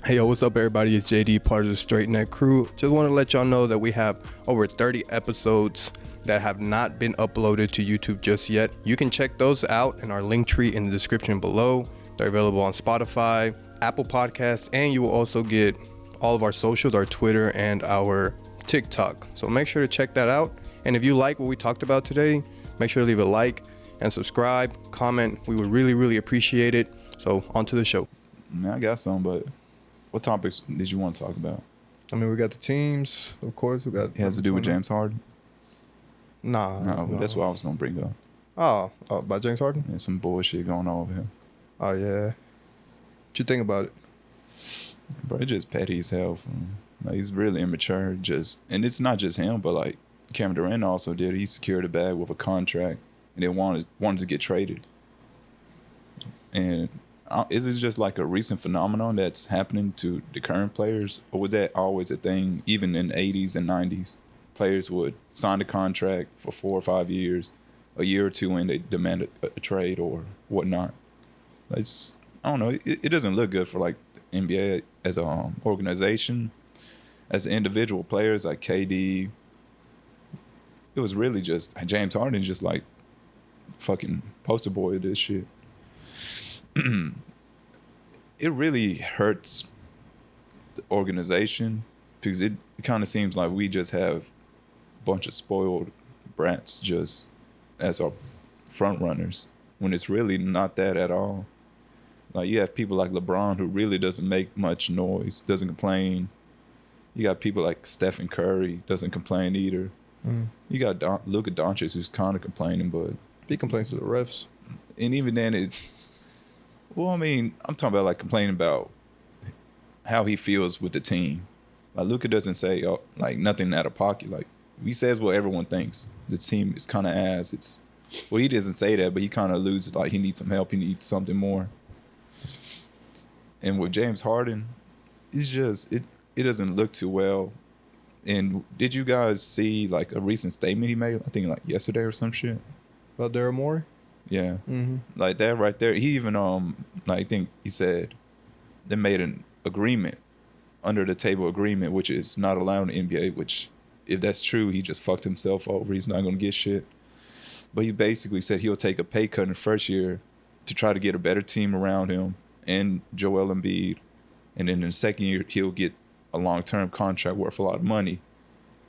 Hey, yo, what's up, everybody? It's JD, part of the Straight Neck crew. Just want to let y'all know that we have over 30 episodes that have not been uploaded to YouTube just yet. You can check those out in our link tree in the description below. They're available on Spotify, Apple Podcasts, and you will also get all of our socials, our Twitter, and our TikTok. So make sure to check that out. And if you like what we talked about today, make sure to leave a like and subscribe, comment. We would really, really appreciate it. So on to the show. Man, I got some, but what topics did you want to talk about? I mean, we got the teams, of course. It has to do with James Harden? No. That's what I was going to bring up. Oh, about James Harden? There's some bullshit going on with him. Oh, yeah. What you think about it? Bro, it's just petty as hell. Like, he's really immature. And it's not just him, but like Kevin Durant also did. He secured a bag with a contract and they wanted to get traded. And is it just like a recent phenomenon that's happening to the current players? Or was that always a thing, even in the 80s and 90s? Players would sign a contract for 4 or 5 years, a year or two, and they demanded a trade or whatnot. I don't know. It doesn't look good for like NBA as an organization, as individual players like KD. It was really just James Harden, just like fucking poster boy of this shit. It really hurts the organization because it kind of seems like we just have a bunch of spoiled brats just as our front runners when it's really not that at all. Like, you have people like LeBron who really doesn't make much noise, doesn't complain. You got people like Stephen Curry, doesn't complain either. You got Luka Doncic, who's kind of complaining, but He complains to the refs. And even then, I'm talking about like complaining about how he feels with the team. Like, Luka doesn't say like nothing out of pocket. Like, he says what everyone thinks. The team is kind of ass. He doesn't say that, but he kind of alludes like he needs some help. He needs something more. And with James Harden, it's just it doesn't look too well. And did you guys see like a recent statement he made? I think like yesterday or some shit. About Daryl Morey? Yeah. Mm-hmm. Like that right there. He even I think he said they made an agreement, under the table agreement, which is not allowed in the NBA, which if that's true, he just fucked himself over. He's not gonna get shit. But he basically said he'll take a pay cut in the first year to try to get a better team around him and Joel Embiid. And then in the second year he'll get a long-term contract worth a lot of money.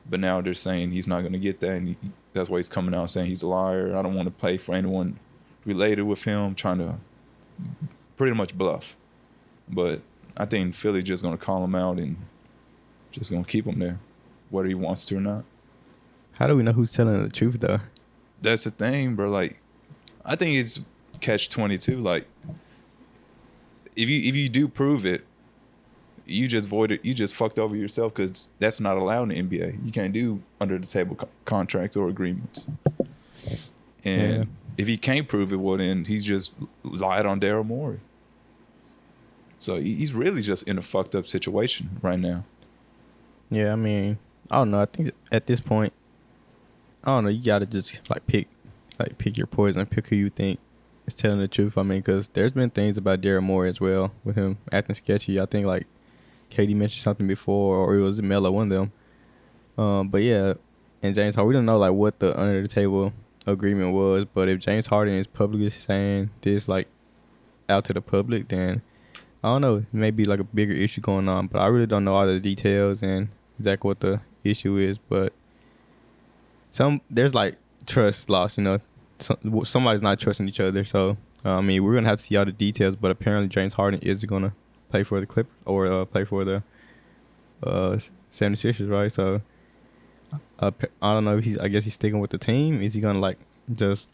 But now they're saying he's not gonna get that, and that's why he's coming out saying he's a liar. I don't want to play for anyone related with him, trying to pretty much bluff. But I think Philly just going to call him out and just going to keep him there, whether he wants to or not. How do we know who's telling the truth, though? That's the thing, bro. Like, I think it's catch-22. Like, if you do prove it, you just voided, you just fucked over yourself because that's not allowed in the NBA. You can't do under-the-table contracts or agreements. And if he can't prove it, well, then he's just lied on Daryl Morey. So he's really just in a fucked up situation right now. Yeah, I mean, I don't know. I think at this point, I don't know. You gotta just pick your poison, pick who you think is telling the truth. I mean, because there's been things about Daryl Morey as well with him acting sketchy. I think like Katie mentioned something before, or it was Melo, one of them. But yeah, and James Harden, we don't know like what the under the table agreement was, but if James Harden is publicly saying this like out to the public, then I don't know, it may be like a bigger issue going on, but I really don't know all the details and exactly what the issue is. But there's like trust lost, somebody's not trusting each other. So I mean, we're gonna have to see all the details, but apparently James Harden is gonna play for the Clippers or play for the 76ers, right? So I don't know if I guess he's sticking with the team. Is he gonna like just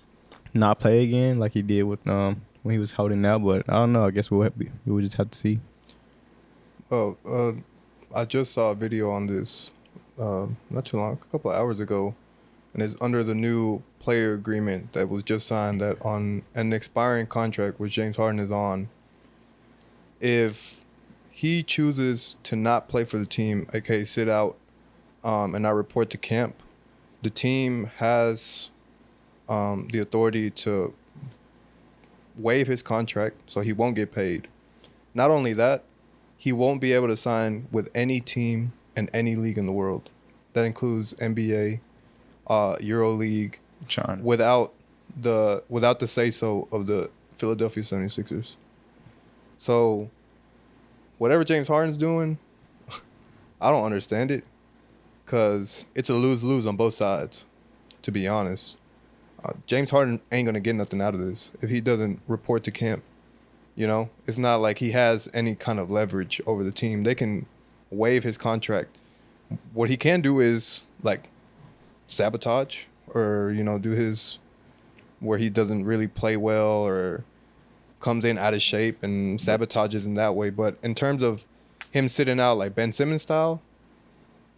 not play again like he did with when he was holding out? But I don't know. I guess we'll just have to see. Well, I just saw a video on this not too long, a couple of hours ago, and it's under the new player agreement that was just signed, that on an expiring contract which James Harden is on, if he chooses to not play for the team, aka sit out and not report to camp, the team has the authority to waive his contract so he won't get paid. Not only that, he won't be able to sign with any team in any league in the world. That includes NBA, EuroLeague, China. without the say-so of the Philadelphia 76ers. So whatever James Harden's doing, I don't understand it, because it's a lose-lose on both sides, to be honest. James Harden ain't going to get nothing out of this if he doesn't report to camp. You know, it's not like he has any kind of leverage over the team. They can waive his contract. What he can do is, like, sabotage or, you know, do his where he doesn't really play well or comes in out of shape and sabotages in that way. But in terms of him sitting out like Ben Simmons style,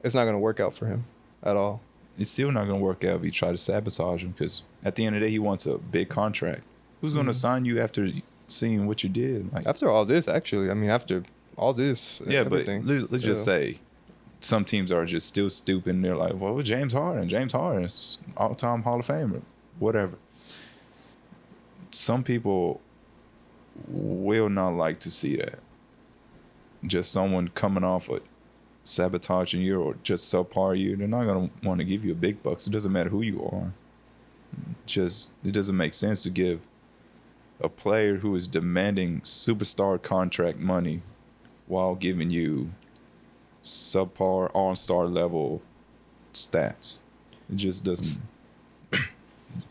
it's not going to work out for him at all. It's still not going to work out if you try to sabotage him, because at the end of the day, he wants a big contract. Who's going to sign you after seeing what you did? Like, after all this, actually. I mean, after all this, yeah, everything. But let's just say some teams are just still stupid and they're like, well, James Harden is all-time Hall of Famer, whatever. Some people will not like to see that. Just someone coming off of sabotaging you or just subpar you, they're not going to want to give you a big bucks. It doesn't matter who you are. It doesn't make sense to give a player who is demanding superstar contract money while giving you subpar all-star level stats. It just doesn't.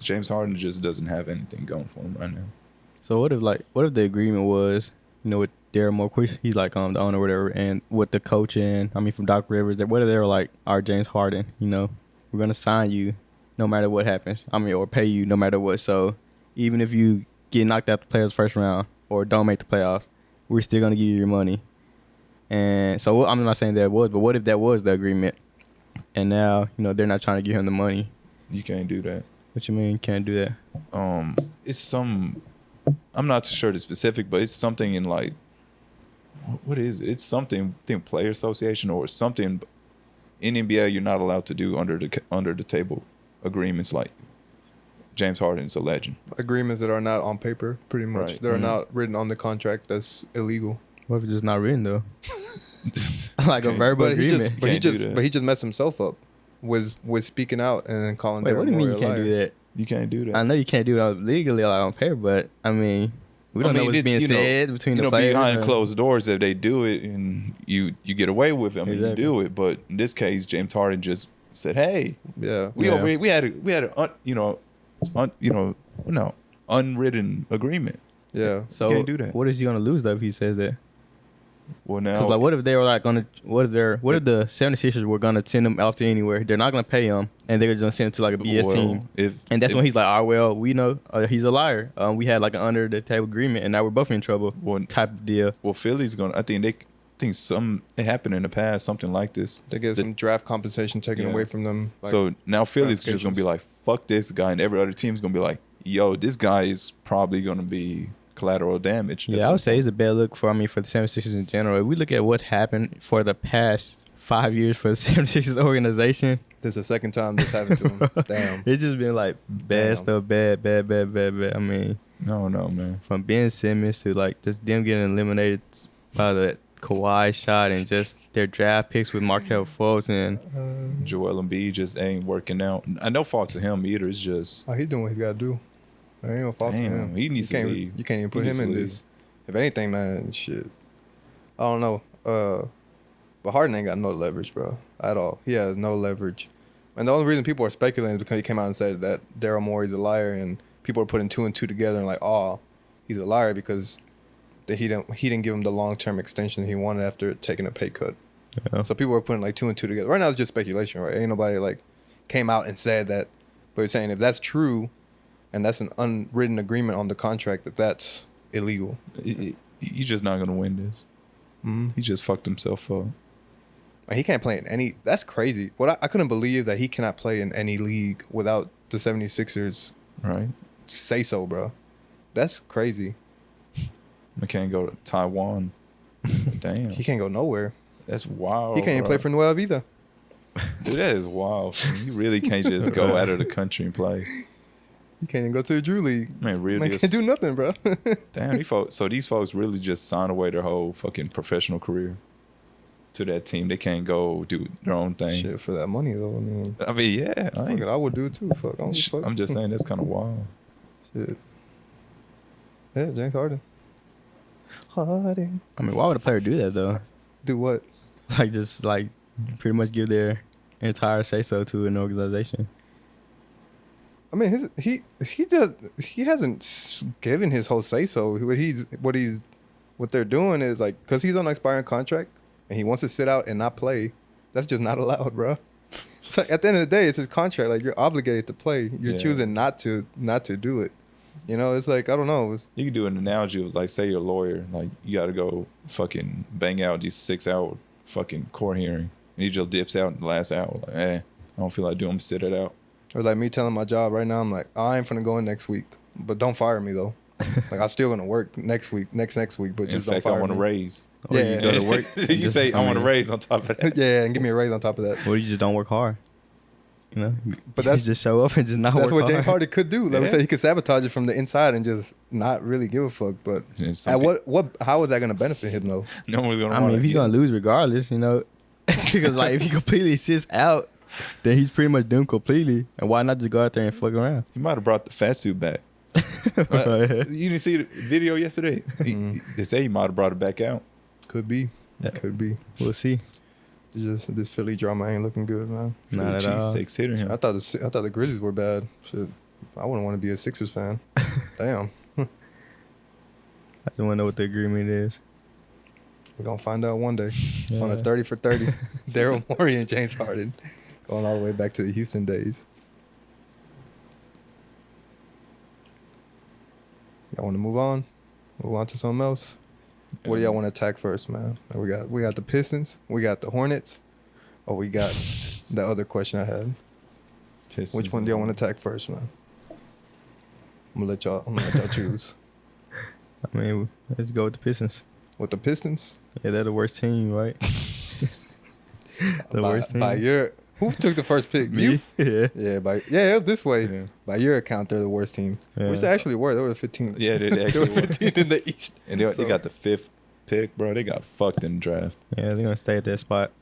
James Harden just doesn't have anything going for him right now. So what if the agreement was, you know, with Daryl Morey, he's like the owner or whatever, and with the coach from Doc Rivers, what if they were like, all right, James Harden, you know, we're gonna sign you no matter what happens. Or pay you no matter what. So even if you get knocked out the playoffs first round or don't make the playoffs, we're still gonna give you your money. And so I'm not saying that was, but what if that was the agreement, and now, you know, they're not trying to give him the money? You can't do that. What you mean you can't do that? It's some. I'm not too sure the specific, but it's something in like, what is it? It's something, I think, player association or something in NBA you're not allowed to do under the table agreements. Like James Harden is a legend. Agreements that are not on paper, pretty much. Right. That are not written on the contract. That's illegal. What if it's just not written though? Like a verbal agreement. But he just messed himself up with speaking out and calling. Wait, Daryl what do you mean Morey you can't do that? You can't do that. I know you can't do it legally on paper, but I mean, we don't know what's being said between the players. Behind closed doors, if they do it and you get away with it, I mean, you do it. But in this case, James Harden just said, "Hey, we had unwritten agreement." Yeah. So you can't do that. What is he gonna lose though if he says that? Well, now, Because like, what if they were like what if the 76ers were gonna send him out to anywhere? They're not gonna pay him, and they're gonna send him to like a BS team. And that's when he's like, "Oh well, we know he's a liar. We had like an under the table agreement, and now we're both in trouble." Type of deal. Well, Philly's gonna. I think it happened in the past, something like this. They get some draft compensation taken away from them. Like, so now Philly's just gonna be like, "Fuck this guy," and every other team's gonna be like, "Yo, this guy is probably gonna be collateral damage." Yeah, I would say it's a bad look for the 76ers in general. If we look at what happened for the past 5 years for the 76ers organization, this is the second time this happened to him. Damn. It's just been like bad stuff, bad. I mean, no, man. From Ben Simmons to like just them getting eliminated by the Kawhi shot and just their draft picks with Markelle Fultz and Joel Embiid just ain't working out. I no fault to him either. It's just he's doing what he's got to do. There ain't no fault to him. He needs to leave. You can't even put him in this. If anything, man, shit. I don't know. But Harden ain't got no leverage, bro, at all. He has no leverage. And the only reason people are speculating is because he came out and said that Daryl Morey's a liar, and people are putting two and two together and like, oh, he's a liar because he didn't give him the long-term extension he wanted after taking a pay cut. Yeah. So people are putting like two and two together. Right now it's just speculation, right? Ain't nobody like came out and said that. But he's saying if that's true, and that's an unwritten agreement on the contract, that's illegal. He's just not going to win this. Mm-hmm. He just fucked himself up. And he can't play in any... That's crazy. I couldn't believe that he cannot play in any league without the 76ers say so, bro. That's crazy. I can't go to Taiwan. Damn. He can't go nowhere. That's wild. He can't even play for Nueva either. Dude, that is wild. You really can't just go out of the country and play. He can't even go to the Drew League. Man, real Man deal. can't do nothing, bro. Damn, these folks really just signed away their whole fucking professional career to that team. They can't go do their own thing. Shit, for that money, though. I mean, yeah. Fuck it, I would do it, too. Fuck, I don't give a fuck. I'm just saying that's kind of wild. Shit. Yeah, James Harden. Harden. I mean, why would a player do that though? Do what? Like just like pretty much give their entire say so to an organization. I mean, he hasn't given his whole say so. What they're doing is like, because he's on an expiring contract and he wants to sit out and not play. That's just not allowed, bro. It's like, at the end of the day, it's his contract. Like, you're obligated to play. You're choosing not to do it. You know, it's like, I don't know. You could do an analogy of like, say you're a lawyer, like you got to go fucking bang out these 6-hour fucking court hearing, and he just dips out in the last hour. Like, I don't feel like doing. Sit it out. Or like me telling my job right now, I'm like, I ain't finna go in next week, but don't fire me though. Like, I'm still gonna work next week, but just In don't fact, fire me. I want a raise. Or Yeah. you go to work. You say I want a raise on top of that. Yeah, and give me a raise on top of that. Or you just don't work hard. You know, But you that's just show up and just not work That's what hard. James Harden could do. Let me Yeah. say he could sabotage it from the inside and just not really give a fuck. But And some at people- how is that gonna benefit him though? No one's gonna. I mean, wanna if he's get- gonna lose regardless, you know, because like if he completely sits out, then he's pretty much doomed completely. And why not just go out there and fuck around? he might have brought the fat suit back. You didn't see the video yesterday? They say he might have brought it back out. Could be. Yeah. Could be. We'll see. Just this Philly drama ain't looking good, man. Not at all. Cheese hitting him. I thought the Grizzlies were bad. Shit, I wouldn't want to be a Sixers fan. Damn. I just want to know what the agreement is. We're gonna find out one day on a Yeah. 30 for 30. Daryl Morey and James Harden, going all the way back to the Houston days. Y'all want to move on? Move on to something else. What do y'all want to attack first, man? We got the Pistons, we got the Hornets, or we got the other question I had. Pistons Which one do y'all want to attack first, man? I'm gonna let y'all choose. I mean, let's go with the Pistons. With the Pistons, Yeah, they're the worst team, right? The worst team. by your who took the first pick? Me? You? Yeah. Yeah, it was this way. Yeah. By your account, they're the worst team, Yeah. which they actually were. They were the 15th. Yeah, they They actually were were. 15th in the East. And they So- got the 5th pick, bro. They got fucked in the draft. Yeah, they're gonna stay at that spot.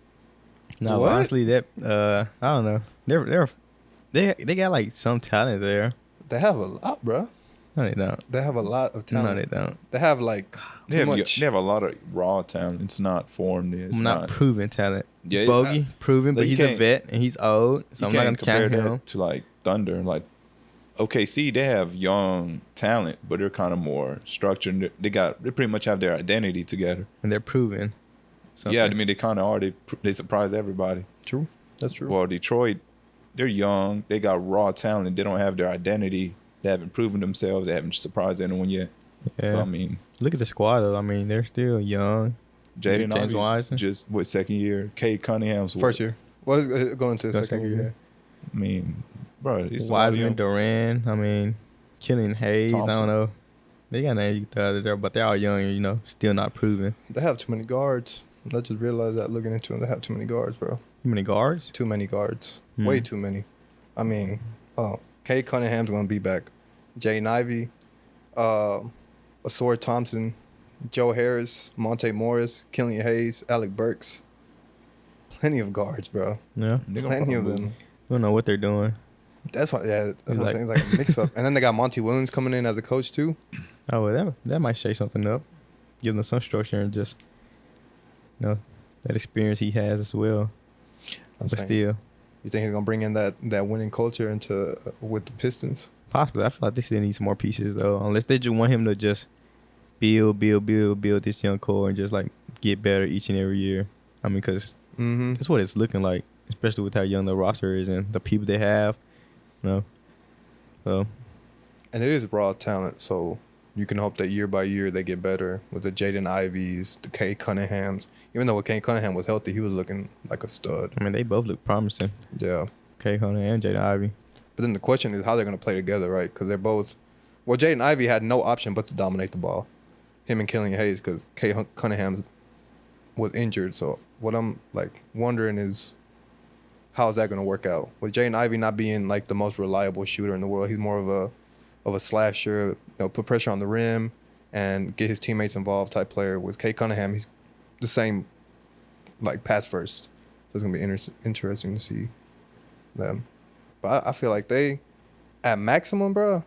No, What? honestly, that I don't know. They got like some talent there. They have a lot, bro. No, they don't. They have a lot of No, talent. they don't. They have like They too have, much. they have a lot of raw talent. It's not formed. It's not proven talent. Yeah, Bogey, proven, but like, you he's a can't- vet and he's old, so You I'm not gonna can't compare count that him. to like Thunder. Like OKC, they have young talent, but they're kind of more structured. They pretty much have their identity together. And they're proven. Yeah, I mean they kind of are. They surprise everybody. True. That's true. Well, Detroit, they're young. They got raw talent. They don't have their identity. They haven't proven themselves. They haven't surprised anyone yet. Yeah. But, I mean, Look at the squad though. I mean, they're still young. Jaden James Ivey's Wiseman. just what second year? Cade Cunningham's what? First year. Well, it's going to the Go second second year. year. I mean, bro, it's a lot of Wiseman, young- Durant. I mean, Killian Hayes. I Thompson. don't know. They got names you can throw out there, but they're all young. You know, still not proven. They have too many guards. I just realized that looking into them, they have too many guards, bro. How many guards? Too many guards. Hmm. Way too many. I mean, Kay Cunningham's gonna be back. Jaden Ivey, Asor Thompson, Joe Harris, Monte Morris, Killian Hayes, Alec Burks. Plenty of guards, bro. Yeah. They gonna Plenty of probably- them. Don't know what they're doing. That's what. Yeah, that's what I'm Like- saying. It's like a mix up. And then they got Monty Williams coming in as a coach too. Oh, well, that might shake something up. Give them some structure and just, you know, that experience he has as well. I'm But saying, still, you think he's gonna bring in that winning culture into with the Pistons? possibly. I feel like they still need some more pieces though. Unless they just want him to just build this young core and just like get better each and every year. I mean, because Mm-hmm. that's what it's looking like, especially with how young the roster is and the people they have. You know, so And it is raw talent, so you can hope that year by year they get better with the Jaden Ivies, the Kay Cunninghams. Even though when Kay Cunningham was healthy, he was looking like a stud. I mean they both look promising. Yeah. Kay Cunningham and Jaden Ivey. But then the question is how they're going to play together, right? Because they're both. Well, Jaden Ivey had no option but to dominate the ball. Him and Killian Hayes, because Kay Cunningham was injured. So what I'm like wondering is how is that going to work out? With Jaden Ivey not being like the most reliable shooter in the world, he's more of a of a slasher, put pressure on the rim and get his teammates involved type player. With Kate Cunningham, he's the same, like pass first. So it's gonna be interesting to see them. But I feel like they, at maximum, bro,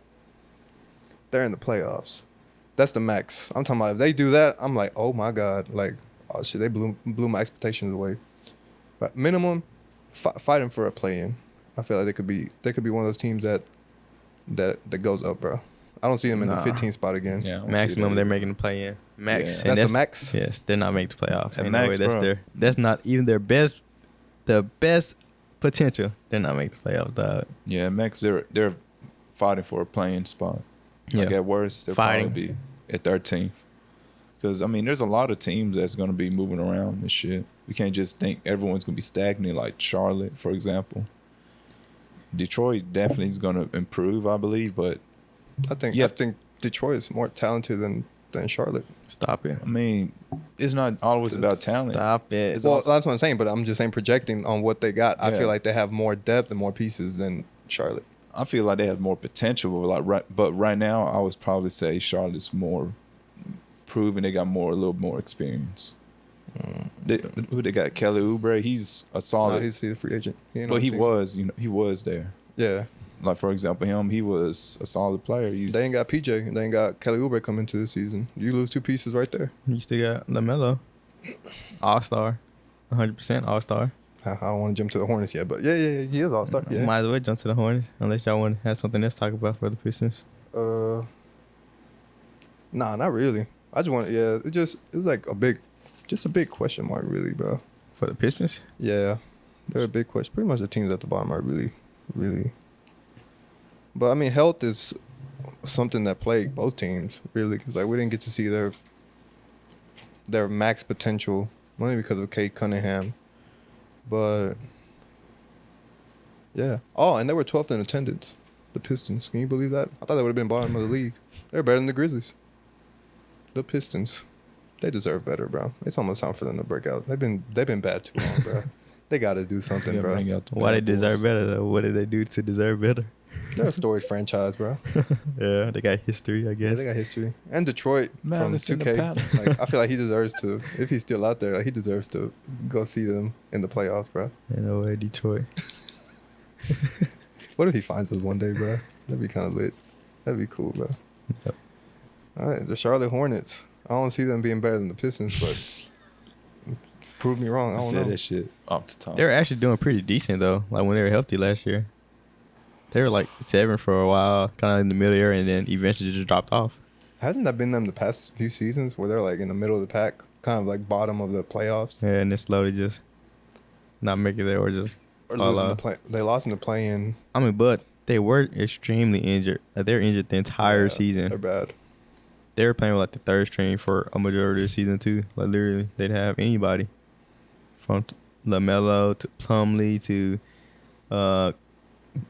they're in the playoffs. That's the max. I'm talking about if they do that, I'm like, oh my God, like, oh shit, they blew my expectations away. But minimum, fighting for a play-in. I feel like they could be one of those teams that goes up, bro. I don't see them in the 15th spot again. Yeah, Maximum, they're making the play-in. Max. Yeah. And That's the max? Yes, they're not making the playoffs. At Ain't max, no way bro. that's not even their best. The best potential. They're not making the playoffs, dog. Yeah, Max, they're fighting for a playing spot. Like Yeah. at worst, they'll Fighting. probably be at 13th. Because, I mean, there's a lot of teams that's going to be moving around and shit. We can't just think everyone's going to be stagnant, like Charlotte, for example. Detroit definitely is going to improve, I believe, but I think Yeah. Detroit is more talented than Charlotte. Stop it. I mean, it's not always about talent. Stop it. It's Well, also- that's what I'm saying, but I'm just saying projecting on what they got. I Yeah. feel like they have more depth and more pieces than Charlotte. I feel like they have more potential, but right now, I would probably say Charlotte's more proven. They got a little more experience. Who they got? Kelly Oubre. He's a No, solid. he's a free agent. Ain't on But the he team. was, he was there. Yeah, Like, for example, he was a solid player. they ain't got PJ. They ain't got Kelly Oubre coming to this season. You lose two pieces right there. You still got LaMelo. All-star. 100% all-star. I don't want to jump to the Hornets yet, but yeah, he is all star. Yeah. Might as well jump to the Hornets unless y'all want to have something else to talk about for the Pistons. Nah, not really. I just want, it's like a big question mark, really, bro. For the Pistons? Yeah, they're a big question. Pretty much the teams at the bottom are really, really. But I mean, health is something that plagued both teams, really, because like we didn't get to see their max potential only because of Kate Cunningham. But yeah. Oh, and they were 12th in attendance. The Pistons. Can you believe that? I thought they would have been bottom of the league. They're better than the Grizzlies. The Pistons. They deserve better, bro. It's almost time for them to break out. They've been bad too long, bro. They got to do something, Yeah, bro. bring out the Why they bad boys. deserve better, though? What did they do to deserve better? They're a storied franchise, bro. Yeah, they got history, I Yeah, guess. they got history. And Detroit Malice from in the 2K. palace. Like, I feel like he deserves to, if he's still out there, like, he deserves to go see them in the playoffs, bro. Ain't no way, Detroit. What if he finds us one day, bro? That'd be kind of lit. That'd be cool, bro. Yep. All right, the Charlotte Hornets. I don't see them being better than the Pistons, but prove me wrong. I I don't said know. that shit off the top. They were actually doing pretty decent, though. Like, when they were healthy last year. They were, like, 7 for a while, kind of in the middle area, and then eventually just dropped off. Hasn't that been them the past few seasons where they're like in the middle of the pack, kind of like bottom of the playoffs? Yeah, and then slowly just not make it there or just Or fall losing the off. play? They lost in the play-in. I mean, but they were extremely injured. Like, they were injured the entire Yeah, season. They're bad. They were playing with like the third string for a majority of the season too. Like literally, they'd have anybody from LaMelo to Plumlee to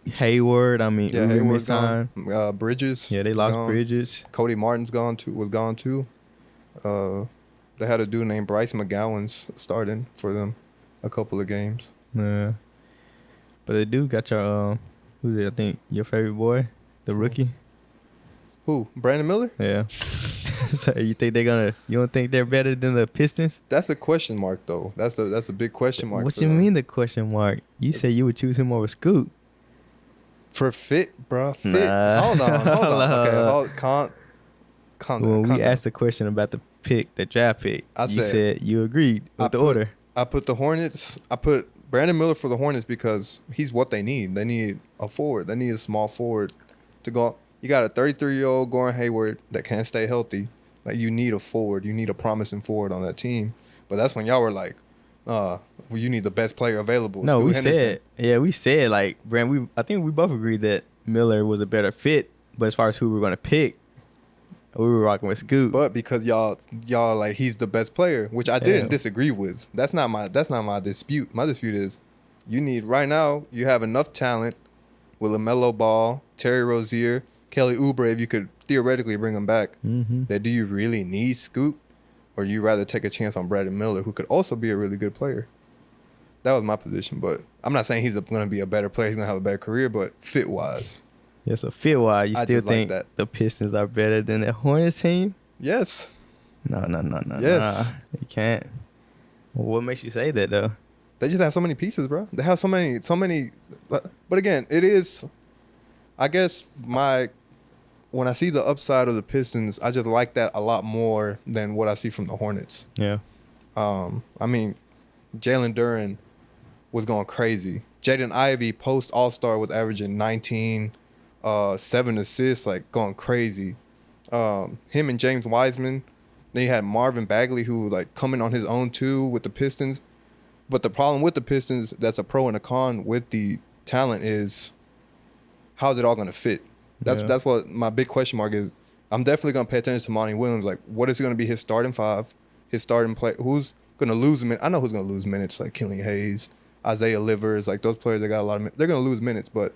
Hayward. I mean, Yeah, Uber Hayward's missed time. gone. Bridges. Yeah, they lost gone. Bridges. Cody Martin's was gone too. They had a dude named Bryce McGowan's starting for them a couple of games. Yeah, but they do got your who's it? I think your favorite boy, the rookie. Who? Brandon Miller? Yeah. So you think they're gonna? You don't think they're better than the Pistons? That's a question mark though. That's a big question mark. What for you them. mean the question mark? You said you would choose him over Scoot. For fit, bro? Fit. Nah. Hold on. Okay, calm When down. we asked the question about the pick, the draft pick, I you said- said you agreed with the order. I put the Hornets. I put Brandon Miller for the Hornets because he's what they need. They need a forward. They need a small forward to go. You got a 33-year-old Gordon Hayward that can't stay healthy. Like, you need a forward. You need a promising forward on that team. But that's when y'all were like, well, you need the best player available. No, Scoot we Henderson. said like Brand. I think we both agreed that Miller was a better fit. But as far as who we were gonna pick, we were rocking with Scoot. But because y'all like he's the best player, which I didn't disagree with. That's not my dispute. My dispute is you need right now, you have enough talent with LaMelo Ball, Terry Rozier, Kelly Oubre, if you could theoretically bring him back. Mm-hmm. That do you really need Scoot? Or do you rather take a chance on Brandon Miller, who could also be a really good player? That was my position, but I'm not saying he's going to be a better player. He's going to have a better career, but fit-wise, Yeah, so feel-wise, you I still just like think that. the Pistons are better than the Hornets team? Yes. No. Yes. You can't. What makes you say that, though? They just have so many pieces, bro. They have so many. But again, it is. I guess when I see the upside of the Pistons, I just like that a lot more than what I see from the Hornets. Yeah. I mean, Jalen Duren was going crazy. Jaden Ivey post All-Star was averaging 19, 7 assists, like going crazy. Him and James Wiseman. Then you had Marvin Bagley, who like coming on his own too with the Pistons. But the problem with the Pistons, that's a pro and a con with the talent, is how's it all going to fit? That's what my big question mark is. I'm definitely going to pay attention to Monty Williams. Like, what is going to be his starting five, his starting play? Who's going to lose minutes? I know who's going to lose minutes, like Killian Hayes, Isaiah Livers, like those players that got a lot of minutes. They're going to lose minutes, but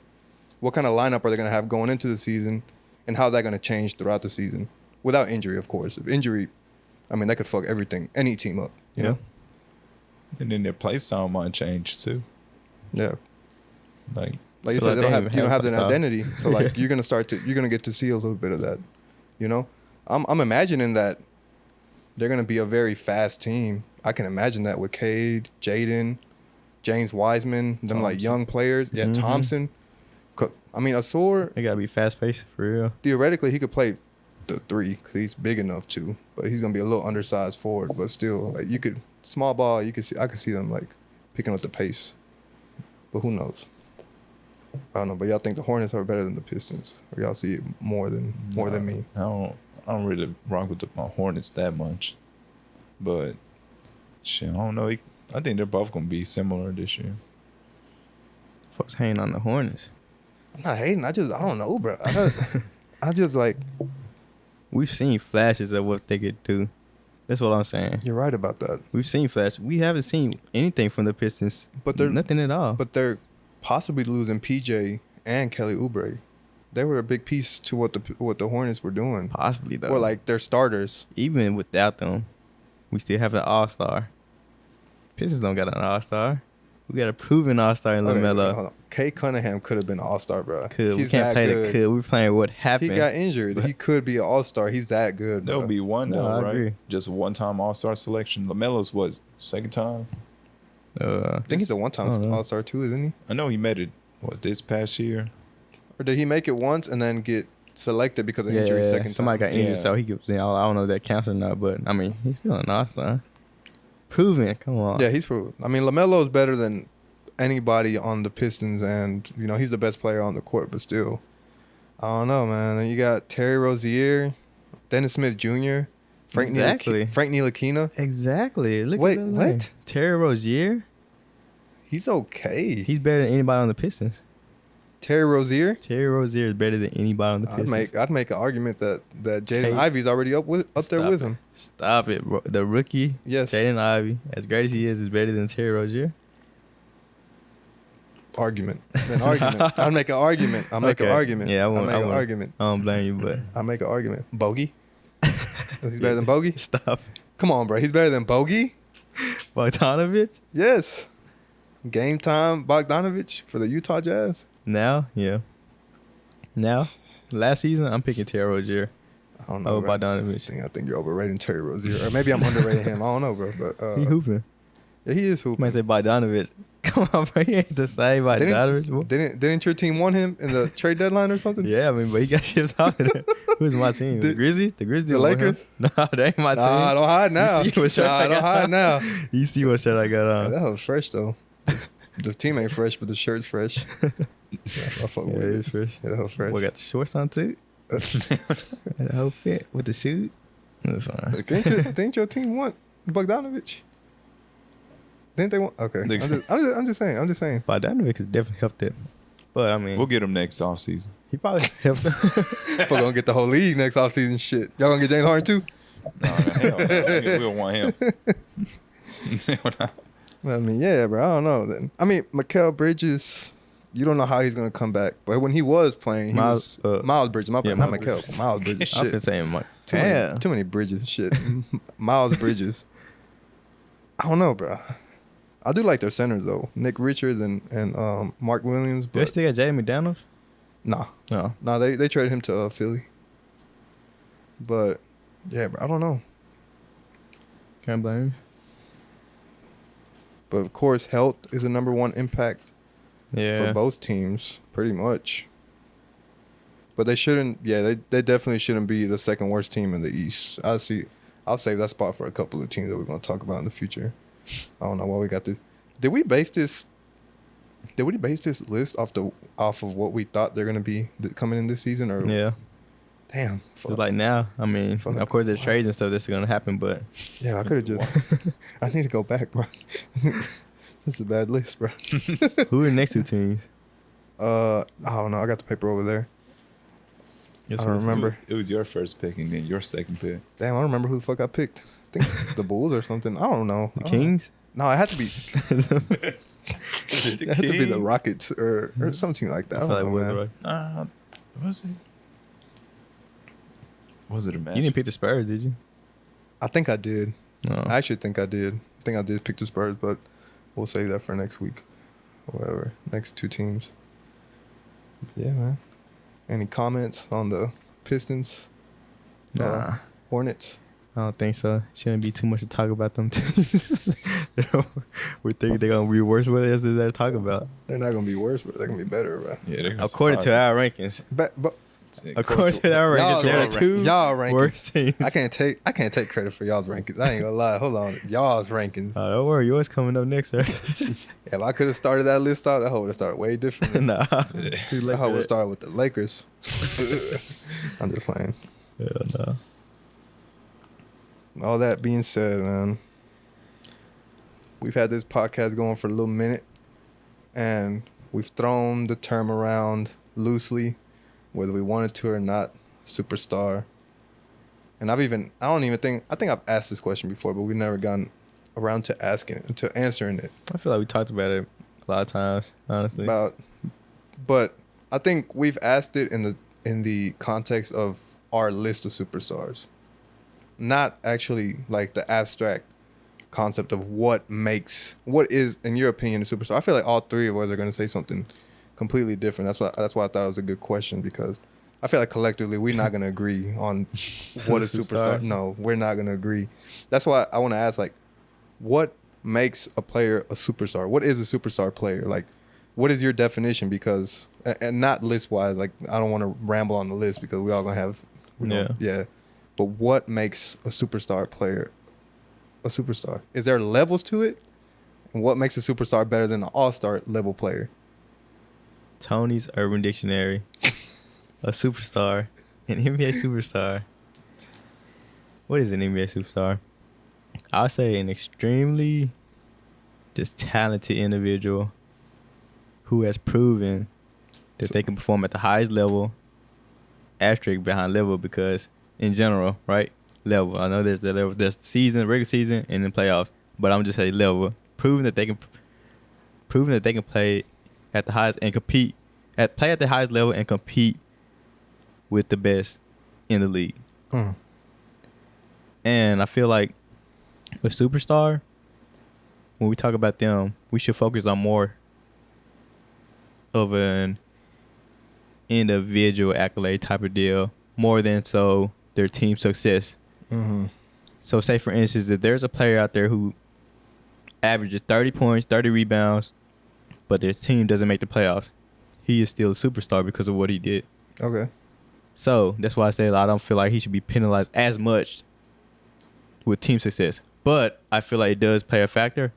what kind of lineup are they going to have going into the season, and how's that going to change throughout the season? Without injury, of course. If injury, I mean, that could fuck everything, any team up, you know? And then their play style might change too. Yeah. Like you said, you don't have an identity. So like you're gonna get to see a little bit of that. You know? I'm imagining that they're gonna be a very fast team. I can imagine that with Cade, Jaden, James Wiseman, them like young players. Yeah, Thompson. I mean, Asor, They gotta be fast paced for real. theoretically he could play the 3 because he's big enough to, but he's gonna be a little undersized forward. But still, like you could small ball. I could see them like picking up the pace. But who knows? I don't know. But y'all think the Hornets are better than the Pistons, or y'all see it more than me? I don't really rock with the Hornets that much, but shit, I don't know. I think they're both gonna be similar this year. Folks hating on the Hornets. I'm not hating. I don't know, bro. I just like. We've seen flashes of what they could do. That's what I'm saying. You're right about that. We've seen flashes. We haven't seen anything from the Pistons. But they're nothing at all. But they're possibly losing PJ and Kelly Oubre. They were a big piece to what the Hornets were doing. Possibly though. Or like their starters. Even without them, we still have an All-Star. Pistons don't got an All-Star. We got a proven All-Star in LaMelo. Hold on. Kay Cunningham could have been an All-Star, bro. We can't play the could. We're playing what happened. He got injured. He could be an All-Star. He's that good, bro. There'll be one though, I right? agree. Just a one-time All-Star selection. LaMelo's what, second time? I think he's a one-time All-Star too, isn't he? I know he made it this past year. Or did he make it once and then get selected because of injury second somebody time? got injured, so he could. I don't know if that counts or not, but I mean, he's still an All-Star. Proven. Come on. Yeah, he's proven. I mean, LaMelo is better than anybody on the Pistons, and he's the best player on the court, but still, I don't know, man. Then you got Terry Rozier, Dennis Smith Jr., Frank Ntilikina. Exactly. Wait, what? Terry Rozier? He's okay. He's better than anybody on the Pistons. Terry Rozier? Terry Rozier is better than anybody on the Pistons. I'd make an argument that Jaden Ivey's already up there with him. Stop it, bro. The rookie, yes, Jaden Ivey, as great as he is better than Terry Rozier. Argument. I'll make an argument. I'll make an argument. Yeah, I'll make an argument. I don't blame you, but I'll make an argument. Bogey? He's better than Bogey? Stop. Come on, bro. He's better than Bogey? Bogdanovich? Yes. Game time Bogdanovich for the Utah Jazz? Now, yeah. Now, last season, I'm picking Terry Rozier. I don't know. Bogdanovich. I think you're overrating Terry Rozier. Or maybe I'm underrating him. I don't know, bro. But he hooping. Yeah, he is hooping. Might say Bogdanovich. Come on, bro. He ain't the same Bogdanovich. Didn't your team want him in the trade deadline or something? Yeah, I mean, but he got shipped out there. Who's my team? The Grizzlies? The Grizzlies? The Lakers? No, they ain't my team. Nah, don't hide now. You see what shirt I got hide now. You see what shirt I got on. Yeah, that was fresh, though. The team ain't fresh, but the shirt's fresh. I fuck with it. It's fresh. Yeah, that was fresh. We got the shorts on, too. The whole fit with the shoe. It was fine. Didn't your team want Bogdanovich? Didn't they want? Okay. I'm just saying. Bogdanovich could definitely help that. But, I mean. We'll get him next offseason. He probably helped them. We're going to get the whole league next offseason shit. Y'all going to get James Harden, too? No, hell no. We don't want him. I mean, yeah, bro. I don't know. Then I mean, Mikal Bridges, you don't know how he's gonna come back. But when he was playing, Miles Bridges. Not Mikal. Miles Bridges. Shit. I've been saying too many Bridges. Shit. Miles Bridges. I don't know, bro. I do like their centers though, Nick Richards and Mark Williams. But they still got Jay McDaniels? Nah. No. Nah, they traded him to Philly. But, yeah, bro, I don't know. Can't blame him. But, of course, health is the number one impact Yeah. for both teams, pretty much. But they shouldn't, they definitely shouldn't be the second worst team in the East. I'll save that spot for a couple of teams that we're going to talk about in the future. I don't know why we got this. Did we base this list off of what we thought they're going to be coming in this season? Or Yeah. Damn. Fuck. Just like now, I mean, of course there's trades and stuff that's going to happen, but. Yeah, I could have just. I need to go back, bro. This is a bad list, bro. Who are the next two teams? I don't know. I got the paper over there. Yes, I don't remember. It was your first pick and then your second pick. Damn, I don't remember who the fuck I picked. I think the Bulls or something. I don't know. The Kings? No, it had to be. It had to be the Rockets or something like that. I don't know, man. Was it? Was it a match? You didn't pick the Spurs, did you? I think I did. No. I actually think I did. I think I did pick the Spurs, but we'll save that for next week. Or whatever. Next two teams. Yeah, man. Any comments on the Pistons? Nah. Hornets? I don't think so. Shouldn't be too much to talk about them teams. We think they're going to be worse with it as they're talking about. They're not going to be worse, but they're going to be better, bro. Yeah, they're according to our rankings. But according to our rankings, they're the two worst teams. I can't take credit for y'all's rankings. I ain't gonna lie. Hold on, y'all's rankings. Oh, don't worry, yours coming up next, sir. If I could have started that list off, that whole would have started way different. Nah, too late. I would have started with the Lakers. I'm just playing. Hell no. All that being said, man, we've had this podcast going for a little minute, and we've thrown the term around loosely, whether we wanted to or not, superstar. And I think I've asked this question before, but we've never gotten around to answering it. I feel like we talked about it a lot of times, honestly. But I think we've asked it in the context of our list of superstars, not actually like the abstract concept of what is, in your opinion, a superstar. I feel like all three of us are going to say something completely different. That's why I thought it was a good question, because I feel like collectively we're not going to agree on what a superstar. No, we're not going to agree. That's why I want to ask, like, what makes a player a superstar? What is a superstar player? Like, what is your definition? Because, and not list wise, like, I don't want to ramble on the list because we all going to have, yeah. But what makes a superstar player a superstar? Is there levels to it? And what makes a superstar better than an all-star level player? Tony's Urban Dictionary. A superstar. An NBA superstar. What is an NBA superstar? I'll say an extremely just talented individual who has proven that they can perform at the highest level. Asterisk behind level, because in general, right? Level. I know there's the level. There's season, regular season, and then playoffs. But I'm just saying level. Proving that they can play at the highest and play at the highest level and compete with the best in the league. And I feel like a superstar, when we talk about them, we should focus on more of an individual accolade type of deal, more than so their team success. Mm-hmm. So say, for instance, if there's a player out there who averages 30 points, 30 rebounds, but their team doesn't make the playoffs, he is still a superstar because of what he did. Okay. So that's why I say I don't feel like he should be penalized as much with team success. But I feel like it does play a factor.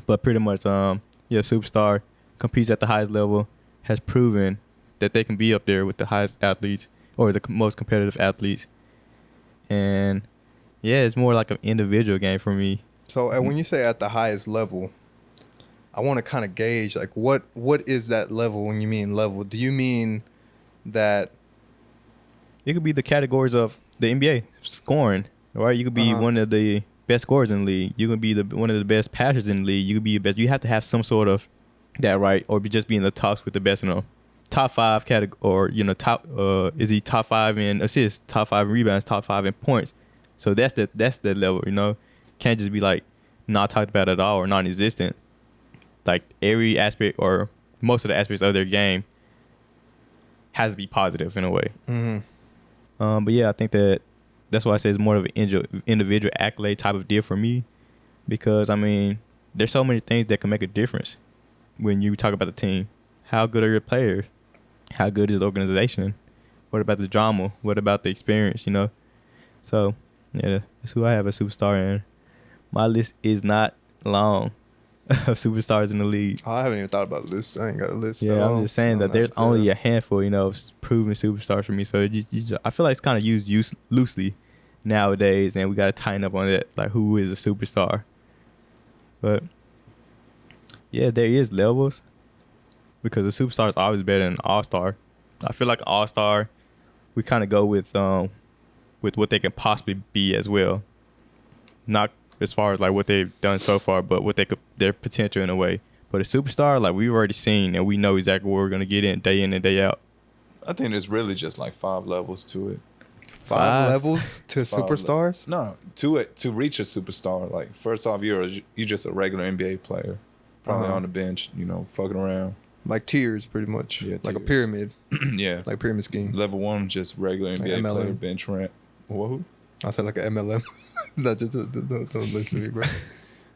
But pretty much, superstar competes at the highest level, has proven that they can be up there with the highest athletes or the most competitive athletes. And yeah, it's more like an individual game for me. So when you say at the highest level, I want to kind of gauge, like, what is that level when you mean level? Do you mean that it could be the categories of the NBA scoring, right? You could be one of the best scorers in the league. You could be one of the best passers in the league. You could be the best. You have to have some sort of that, right? Or be just be in the talks with the best, top 5 category, or is he top 5 in assists, top 5 in rebounds, top 5 in points? So that's the level, Can't just be like not talked about at all or non-existent. Like every aspect or most of the aspects of their game has to be positive in a way. Mm-hmm. But yeah, I think that's why I say it's more of an individual accolade type of deal for me, because I mean, there's so many things that can make a difference when you talk about the team. How good are your players? How good is the organization? What about the drama? What about the experience? You know. So yeah, that's who I have as superstar, and my list is not long of superstars in the league. I haven't even thought about a list. I ain't got a list. Yeah, at I'm all. just saying that there's only a handful, of proven superstars for me. So I feel like it's kind of used loosely nowadays, and we got to tighten up on that, like who is a superstar. But yeah, there is levels, because a superstar is always better than an all-star. I feel like an all-star, we kind of go with what they can possibly be as well, not as far as like what they've done so far, but what their potential in a way. But a superstar, like we've already seen, and we know exactly what we're gonna get in and day out. I think there's really just like 5 levels to it. Five levels to superstars? No, to reach a superstar. Like first off, you're just a regular NBA player, probably on the bench, fucking around. Like tiers, pretty much. Yeah, like a tiers. pyramid. Yeah, Like pyramid scheme. level 1, just regular NBA MLM. player, bench rent. Who? I said like an MLM. That's just don't listen to me, bro.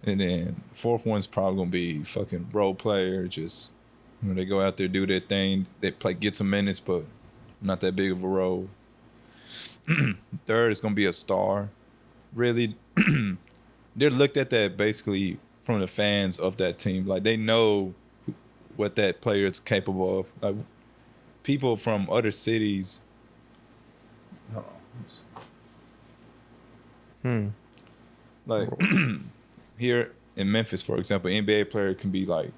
And then 4th one's probably gonna be fucking role player. Just they go out there, do their thing. They get some minutes, but not that big of a role. 3rd is gonna be a star. Really, they're looked at that basically from the fans of that team. Like they know what that player is capable of. Like people from other cities. Hold on. Like here in Memphis, for example, NBA player can be like,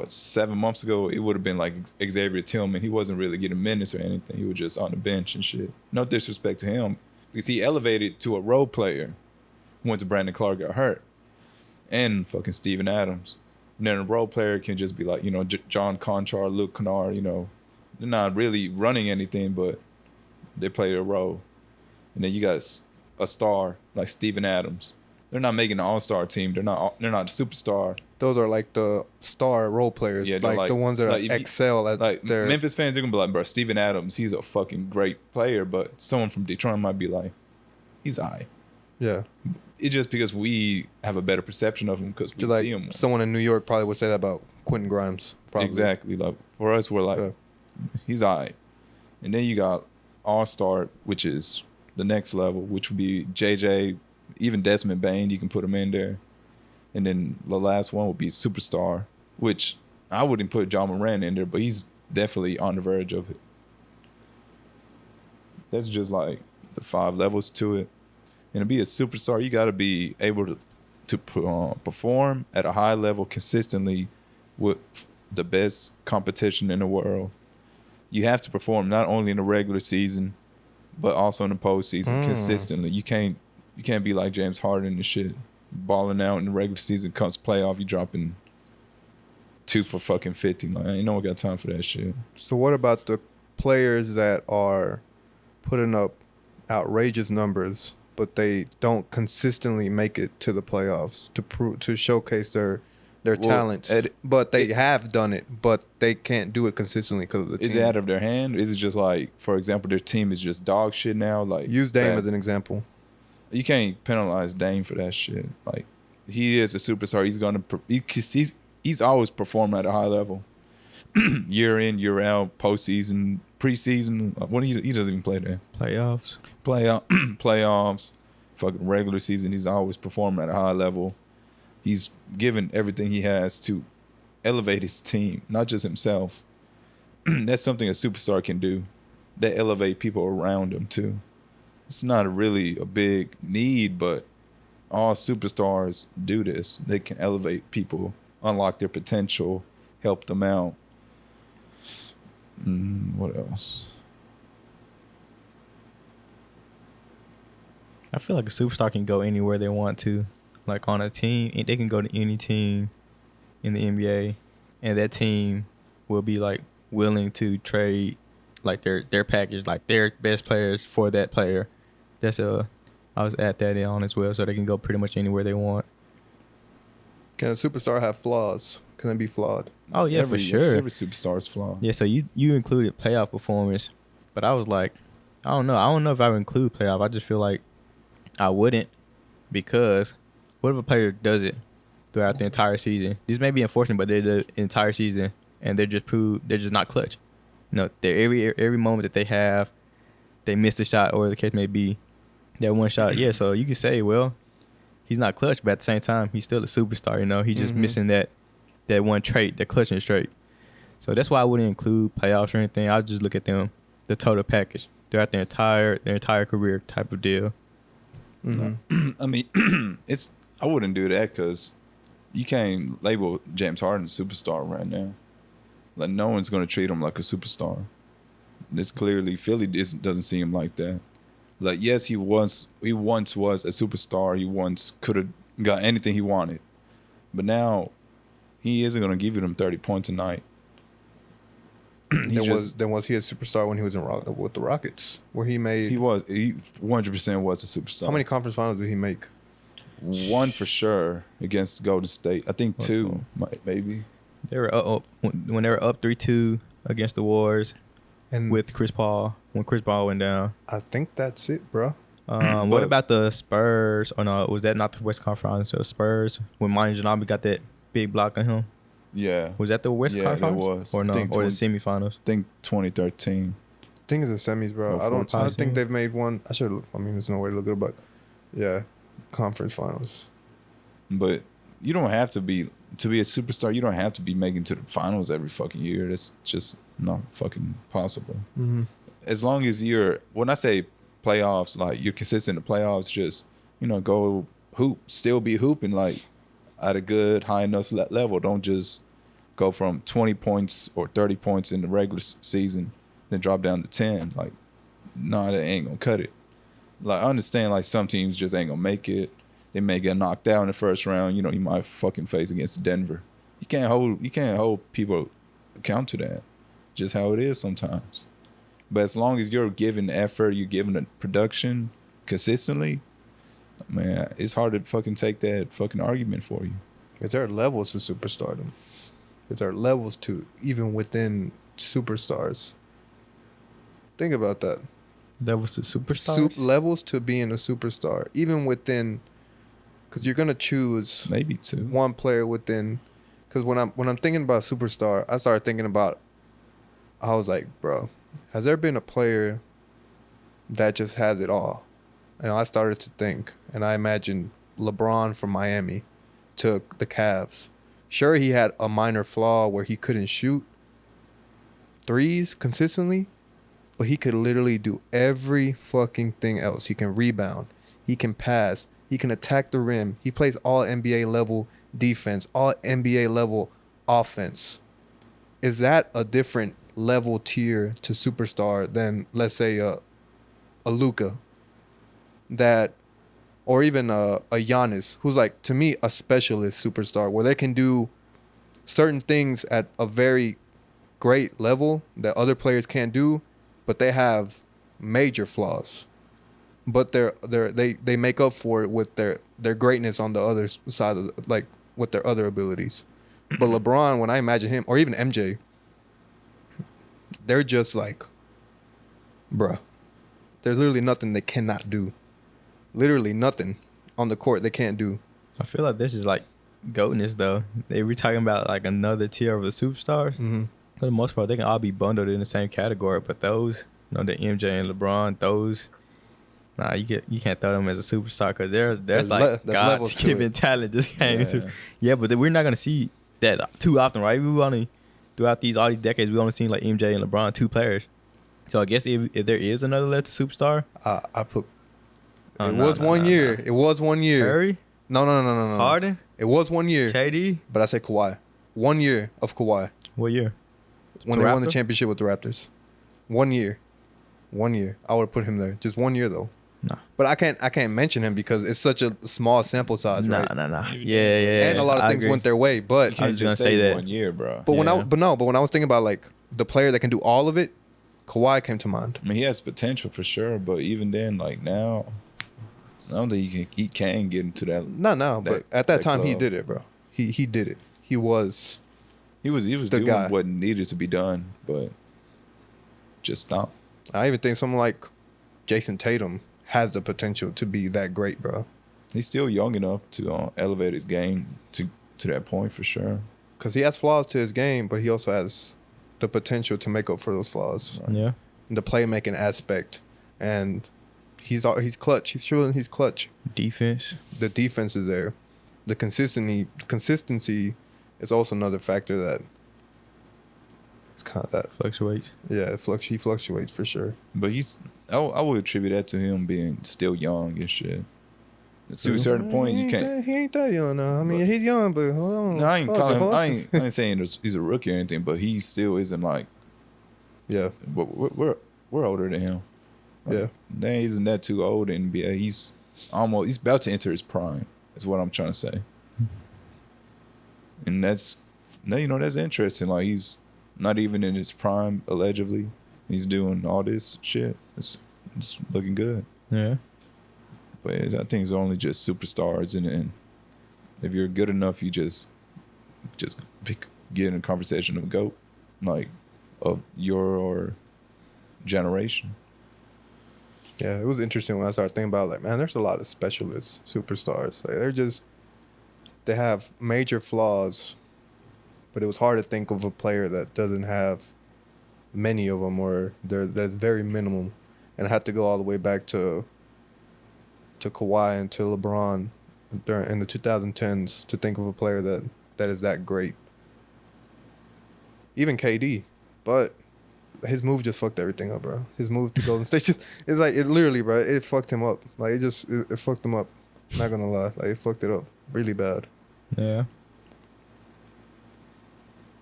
7 months ago, it would have been like Xavier Tillman. He wasn't really getting minutes or anything. He was just on the bench and shit. No disrespect to him, because he elevated to a role player. Went to Brandon Clark, got hurt, and fucking Steven Adams. And then a role player can just be like, John Conchar, Luke Kennard. They're not really running anything, but they play their role. And then you got a star like Steven Adams. They're not making an all-star team. They're not a superstar. Those are like the star role players. Yeah, like the ones that excel at like their... Memphis fans, they're gonna be like, bro, Steven Adams, he's a fucking great player, but someone from Detroit might be like, he's alright. Yeah. It's just because we have a better perception of him because we Just see like him. someone in New York probably would say that about Quentin Grimes. Probably. Exactly. Like for us, we're like, he's alright. And then you got All-Star, which is the next level, which would be JJ, even Desmond Bain, you can put him in there. And then the last one would be Superstar, which I wouldn't put John Moran in there, but he's definitely on the verge of it. That's just like the 5 levels to it. And to be a superstar, you got to be able to perform at a high level consistently with the best competition in the world. You have to perform not only in the regular season, but also in the postseason consistently. You can't be like James Harden and shit, balling out in the regular season. Comes playoff, you dropping 2 for fucking 50. Like, I ain't no one got time for that shit. So what about the players that are putting up outrageous numbers, but they don't consistently make it to the playoffs to showcase their talents? But they have done it, but they can't do it consistently because of the team. Is it out of their hand? Is it just like, for example, their team is just dog shit now? Like, use Dame as an example. You can't penalize Dame for that shit. Like, he is a superstar. He's always performed at a high level, year in, year out, postseason, preseason. When he doesn't even play there. Playoffs, fucking regular season. He's always performed at a high level. He's given everything he has to elevate his team, not just himself. That's something a superstar can do. They elevate people around him too. It's not really a big need, but all superstars do this. They can elevate people, unlock their potential, help them out. What else? I feel like a superstar can go anywhere they want to. Like on a team, they can go to any team in the NBA, and that team will be like willing to trade like their package, like their best players for that player. That's I was add that on as well, so they can go pretty much anywhere they want. Can a superstar have flaws? Can it be flawed? Oh yeah, for sure. Every superstar's flawed. Yeah, so you included playoff performance, but I was like, I don't know. I don't know if I would include playoff. I just feel like I wouldn't, because what if a player does it throughout the entire season? These may be unfortunate, but they're the entire season, and they're just not clutch. You know, they're every moment that they have, they miss a shot, or the case may be, that one shot. Yeah, so you could say, well, he's not clutch, but at the same time, he's still a superstar. You know, he's just missing that one trait, that clutching trait. So that's why I wouldn't include playoffs or anything. I'll just look at them, the total package throughout their entire career type of deal. Mm-hmm. I mean, I wouldn't do that because you can't label James Harden a superstar right now. Like, no one's going to treat him like a superstar. It's clearly Philly doesn't see him like that. Like, yes, he once was a superstar. He once could have got anything he wanted, but now he isn't going to give you them 30 points a night. Then was he a superstar when he was with the Rockets, where he 100% was a superstar. How many conference finals did he make? One for sure against Golden State. I think two, maybe. They were when they were up 3-2 against the Warriors, and with Chris Paul, when Chris Paul went down. I think that's it, bro. What about the Spurs? Or no, was that not the West Conference? So Spurs, when Manu Ginobili got that big block on him. Yeah. Was that the West Conference? Yeah, it was. Or no, or the semifinals? I think 2013. I think it's the semis, bro. I don't think they've made one. There's no way to look it up, but yeah, conference finals. But you don't have to be a superstar. You don't have to be making to the finals every fucking year. That's just not fucking possible. Mm-hmm. As long as when I say playoffs, like you're consistent in the playoffs, just, go hoop, still be hooping like at a good high enough level. Don't just go from 20 points or 30 points in the regular season, then drop down to 10. Like, nah, that ain't gonna cut it. Like, I understand, like, some teams just ain't gonna make it. They may get knocked out in the first round. You might fucking face against Denver. You can't hold people account to that. Just how it is sometimes. But as long as you're giving effort, you're giving the production consistently, man, it's hard to fucking take that fucking argument for you. It's our levels to superstardom. It's our levels to even within superstars. Think about that. Levels to superstars? Levels to being a superstar. Even within, because you're going to choose maybe two. One player within. Because when I'm thinking about superstar, I started thinking about, I was like, bro, has there been a player that just has it all? And I started to think, and I imagined LeBron from Miami took the Cavs. Sure, he had a minor flaw where he couldn't shoot threes consistently, but he could literally do every fucking thing else. He can rebound. He can pass. He can attack the rim. He plays all NBA level defense, all NBA level offense. Is that a different level tier to superstar than, let's say, a Luka? That, or even a Giannis, who's like, to me, a specialist superstar, where they can do certain things at a very great level that other players can't do, but they have major flaws. But they make up for it with their greatness on the other side of like with their other abilities. But LeBron, when I imagine him, or even MJ, they're just like, bruh, there's literally nothing they cannot do. Literally nothing on the court they can't do. I feel like this is like goatness, though. We're talking about like another tier of the superstars. Mm-hmm. For the most part, they can all be bundled in the same category. But those, the MJ and LeBron, those, nah, you can't throw them as a superstar because that's like God's given talent. This game, yeah, but we're not gonna see that too often, right? We only throughout all these decades, we only seen like MJ and LeBron, two players. So I guess if there is another left superstar, I put. It was 1 year. It was 1 year. Curry? No. Harden? It was 1 year. KD? But I said Kawhi. 1 year of Kawhi. What year? When they won the championship with the Raptors. 1 year. 1 year. I would have put him there. Just 1 year though. Nah. But I can't mention him because it's such a small sample size, right? Nah. Yeah. And a lot of things went their way, but I was just gonna say that 1 year, bro. But when I was thinking about like the player that can do all of it, Kawhi came to mind. I mean, he has potential for sure, but even then, like now, I don't think he can get into that. But at that time he did it, bro. He did it. He was He was the doing guy. what needed to be done, but just stopped. I even think someone like Jason Tatum has the potential to be that great, bro. He's still young enough to elevate his game to that point for sure. Because he has flaws to his game, but he also has the potential to make up for those flaws. Right. Yeah. The playmaking aspect. And he's clutch. He's clutch. Defense. The defense is there. The consistency is also another factor that it's kind of that. Fluctuates. Yeah, he fluctuates for sure. But I would attribute that to him being still young and shit. To a certain point, you can't. He ain't that young now. I mean, he's young, but hold on. No, I ain't saying he's a rookie or anything, but he still isn't like. Yeah. We're older than him. Like, Yeah. He isn't that too old in NBA. He's about to enter his prime. Is what I'm trying to say. And that's interesting. Like, he's not even in his prime allegedly. He's doing all this shit. It's looking good. Yeah. But I think it's only just superstars, and if you're good enough, you just get in a conversation of GOAT, like of your generation. Yeah, it was interesting when I started thinking about, like, man, there's a lot of specialists, superstars. Like, they have major flaws, but it was hard to think of a player that doesn't have many of them, or that's very minimum. And I had to go all the way back to Kawhi and to LeBron in the 2010s to think of a player that is that great. Even KD, but his move just fucked everything up, bro. His move to Golden State it's like, it literally, bro, it fucked him up. Like, it fucked him up. Not gonna lie, like, it fucked it up really bad. Yeah.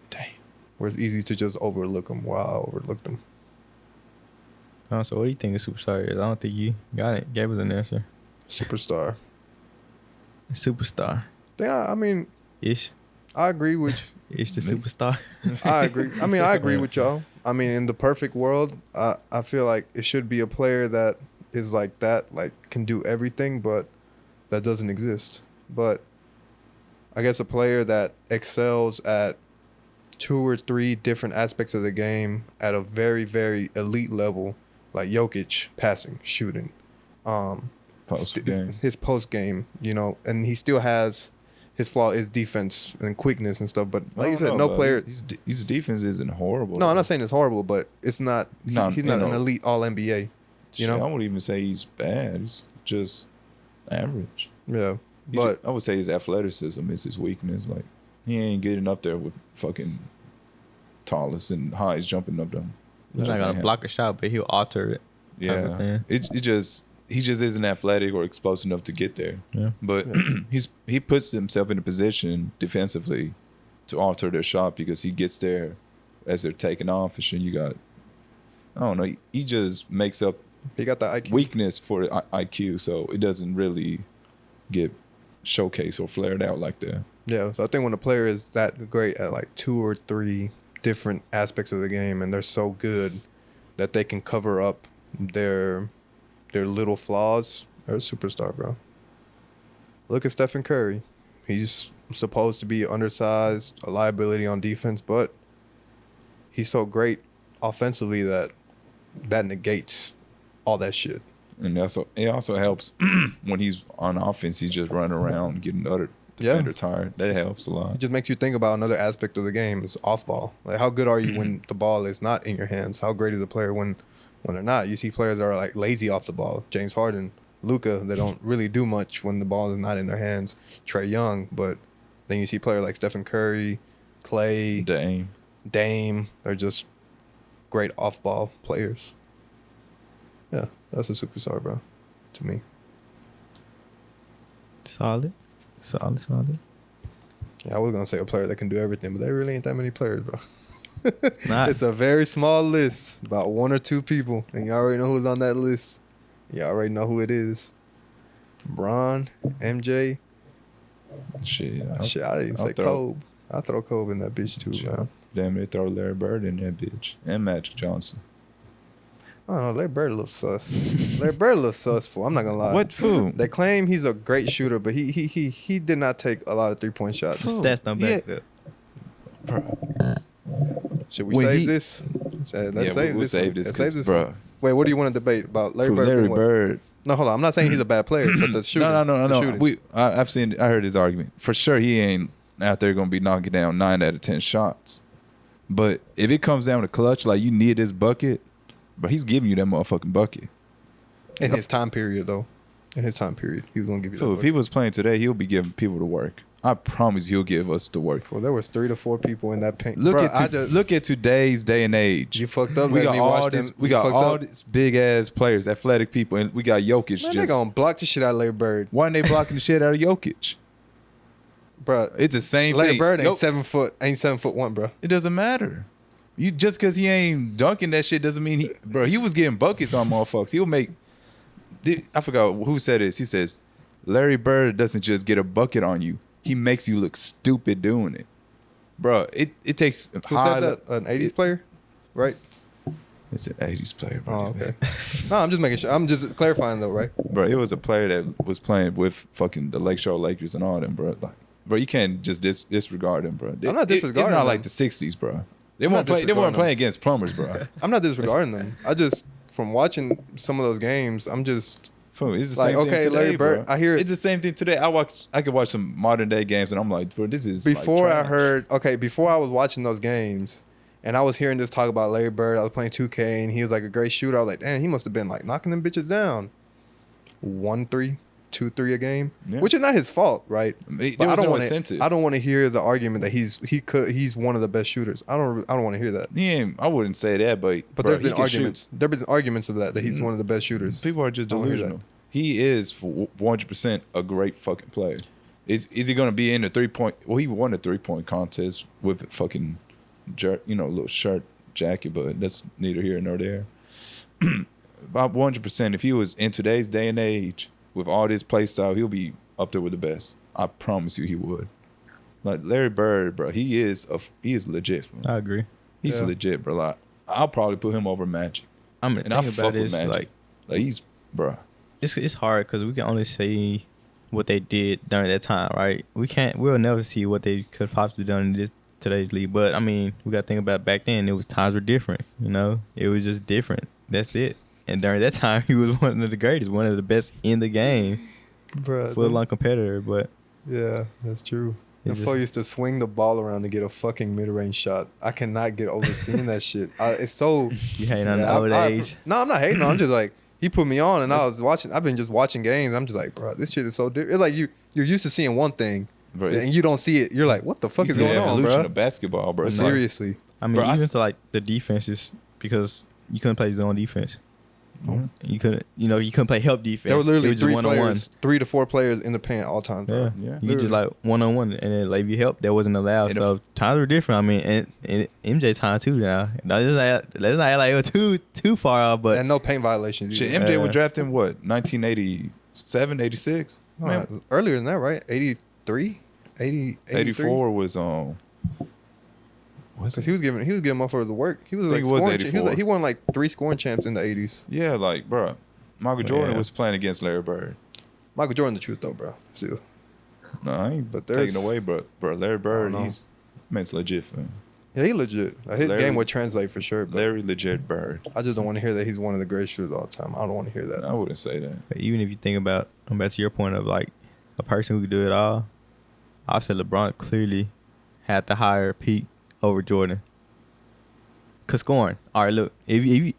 Damn. Where it's easy to just overlook him. Wow, I overlooked him. So what do you think a superstar is? I don't think you gave us an answer. Superstar. Superstar. Yeah, I mean, Ish. I agree with Ish the superstar. I agree. I mean, I agree with y'all. I mean, in the perfect world, I feel like it should be a player that is like that, like, can do everything, but that doesn't exist. But I guess a player that excels at 2 or 3 different aspects of the game at a very, very elite level, like Jokic, passing, shooting, his post game, and he still has his flaw is defense and quickness and stuff. But like you said, no player. His defense isn't horrible. No, I'm not saying it's horrible, but it's not. He's not an elite All NBA. I wouldn't even say he's bad. He's just average. Yeah, but I would say his athleticism is his weakness. Like, he ain't getting up there with fucking tallest and highest jumping up them. He's not gonna block a shot, but he'll alter it. Yeah, he just isn't athletic or explosive enough to get there. Yeah, but he puts himself in a position defensively to alter their shot because he gets there as they're taking off and shit. I don't know. He just makes up. He got the IQ. Weakness for IQ, so it doesn't really get showcased or flared out like that. Yeah, so I think when a player is that great at like 2 or 3 different aspects of the game, and they're so good that they can cover up their little flaws, they're a superstar, bro. Look at Stephen Curry. He's supposed to be undersized, a liability on defense, but he's so great offensively that negates all that shit. And it also helps when he's on offense, he's just running around getting the other defender tired. That helps a lot. It just makes you think about another aspect of the game is off ball. Like, how good are you when the ball is not in your hands? How great is a player when they're not? You see players that are like lazy off the ball. James Harden, Luka, they don't really do much when the ball is not in their hands. Trae Young, but then you see players like Stephen Curry, Clay, Dame. They're just great off ball players. Yeah, that's a superstar, bro, to me. Solid. Yeah, I was gonna say a player that can do everything, but there really ain't that many players, bro. Nah. It's a very small list, about 1 or 2 people, and you already know who's on that list. You already know who it is. Bron, MJ. Shit, I didn't say Kobe. I'll throw Kobe in that bitch too, man. Damn, they throw Larry Bird in that bitch. And Magic Johnson. I don't know. Larry Bird a little sus. Larry Bird a little sus for. I'm not gonna lie. What fool? They claim he's a great shooter, but he did not take a lot of 3-point shots. Stats don't back it up. bro. Should we When save he- this? Let's we'll save this, Let's save this, bro. Wait, what do you want to debate about? Larry Bird. Larry being what? Bird. No, hold on. I'm not saying he's a bad player, but the shooting. No. the shooting. I heard his argument. For sure, he ain't out there gonna be knocking down 9 out of 10 shots. But if it comes down to clutch, like you need this bucket, bro, he's giving you that motherfucking bucket. In his time period, though. In his time period, he was gonna give you that. So if he was playing today, he'll be giving people the work. I promise he'll give us the work. Well, there was 3 to 4 people in that paint. Look Bro, look at today's day and age. You fucked up. We letting got me watch all them. this. We You got fucked all up. these big ass players, athletic people, and we got Jokic. Man, they gonna block the shit out of Larry Bird, why ain't they blocking the shit out of Jokic? bro. It's the same Larry thing. Bird ain't Yo- 7 foot. Ain't 7'1", bro. It doesn't matter. You just because he ain't dunking that shit doesn't mean he was getting buckets on motherfuckers. He'll make. I forgot who said this. He says, Larry Bird doesn't just get a bucket on you. He makes you look stupid doing it, bro. It takes. Who said that? An 80s player, right? It's an 80s player, bro. Oh, okay. No, I'm just making sure. I'm just clarifying though, right? Bro, it was a player that was playing with fucking the Lakeshore Lakers and all them, bro. Like, bro, you can't just disregard them, bro. I'm not disregarding It's not them. like the 60s, bro. They I'm not weren't playing. They disregarding weren't them. playing against plumbers, bro. I'm not disregarding them. I just from watching some of those games, I'm just Fool, it's the like, same thing okay, today, Larry Bird. bro. I hear it. It's the same thing today. I could watch some modern day games and I'm like, bro, this is like Before I trash. heard, before I was watching those games, and I was hearing this talk about Larry Bird. I was playing 2K, and he was like a great shooter. I was like, damn, he must have been like knocking them bitches down. 1-3, 2-3 a game, Yeah. which is not his fault, right? There But was no want incentive. I don't want to hear the argument that he's one of the best shooters. I don't want to hear that. I wouldn't say that, but But bro, there's been he can arguments. There've been arguments of that he's one of the best shooters. shoot. People are just I don't hear that. delusional. He is 100% a great fucking player. Is he going to be in the 3-point? Well, he won the 3-point contest with a fucking little shirt jacket, but that's neither here nor there. About 100%. If he was in today's day and age with all this play style, he'll be up there with the best. I promise you, he would. Like Larry Bird, bro, he is legit. Man. I agree. He's Yeah. legit, bro. Like, I'll probably put him over Magic. I mean, And I think fuck about with it is Magic. Like he's, bro. it's hard because we can only see what they did during that time, right? We'll never see what they could possibly done in today's league. But I mean, we got to think about back then. It was times were different, It was just different. That's it. And during that time, he was one of the greatest, one of the best in the game, Bruh, full on competitor. But yeah, that's true. It The fool used to swing the ball around to get a fucking mid-range shot. I cannot get over seeing that shit. It's so. you hating on the Yeah, old age. No, I'm not hating on. I'm just like he put me on, and I was watching. I've been just watching games. I'm just like, bro, this shit is so different. It's like you're used to seeing one thing, Bro, and you don't see it. You're like, what the fuck you is see the going on, evolution bro? of basketball, bro. It's like- Seriously, I mean, Bro, even to like the defenses because you couldn't play zone defense. Mhm. You couldn't play help defense. there were literally it was just 3 one-on-one. players, 3 to 4 players in the paint all time. Yeah, Bro. Yeah. You just like 1-on-1, and then like if you help, that wasn't allowed. And So times were different. I mean, and MJ time too now. Let's not act like it was too far off, but And no paint violations. Shit, either. MJ Yeah. was drafted in what, 1987, 86? No, Man, earlier than that, right? 83, 80, 84 was was Because it? he was giving motherfuckers the work. He was I like think it was scoring. He 84. he won like 3 scoring champs in the 80s. Yeah, like, bro, Michael Jordan Yeah. was playing against Larry Bird. Michael Jordan, the truth though, bro. Still, No, I ain't But there's- taking away, bro. Larry Bird, know. man's legit, fam. yeah, he legit. His Larry- game would translate for sure. But Larry legit Bird. I just don't want to hear that he's one of the greatest shooters of all time. I don't want to hear that. I wouldn't say that. even if you think about back to your point of like a person who could do it all, I said LeBron clearly had the higher peak over Jordan. Cause scoring, all right, look, if you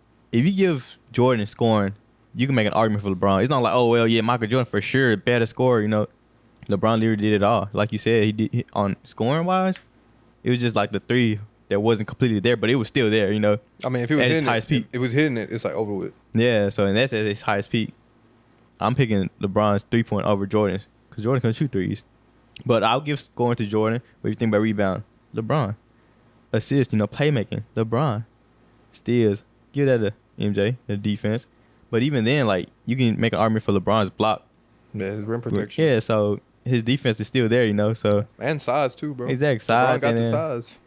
give Jordan scoring, you can make an argument for LeBron. It's not like, oh well, yeah, Michael Jordan for sure better scorer. LeBron literally did it all. Like you said, on scoring wise, it was just like the 3 that wasn't completely there, but it was still there. I mean, if he was At his hitting highest it, peak. if it was hitting it, it's like over with. Yeah, so and that's at his highest peak. I'm picking LeBron's 3-point over Jordan's because Jordan can shoot threes. But I'll give scoring to Jordan. What do you think about rebound? LeBron. Assist, playmaking. LeBron. Steals. Give that to MJ, the defense. But even then, like, you can make an argument for LeBron's block. Yeah, his rim protection. Yeah, so his defense is still there, so. And size too, bro. Exact LeBron size. got and the then, size.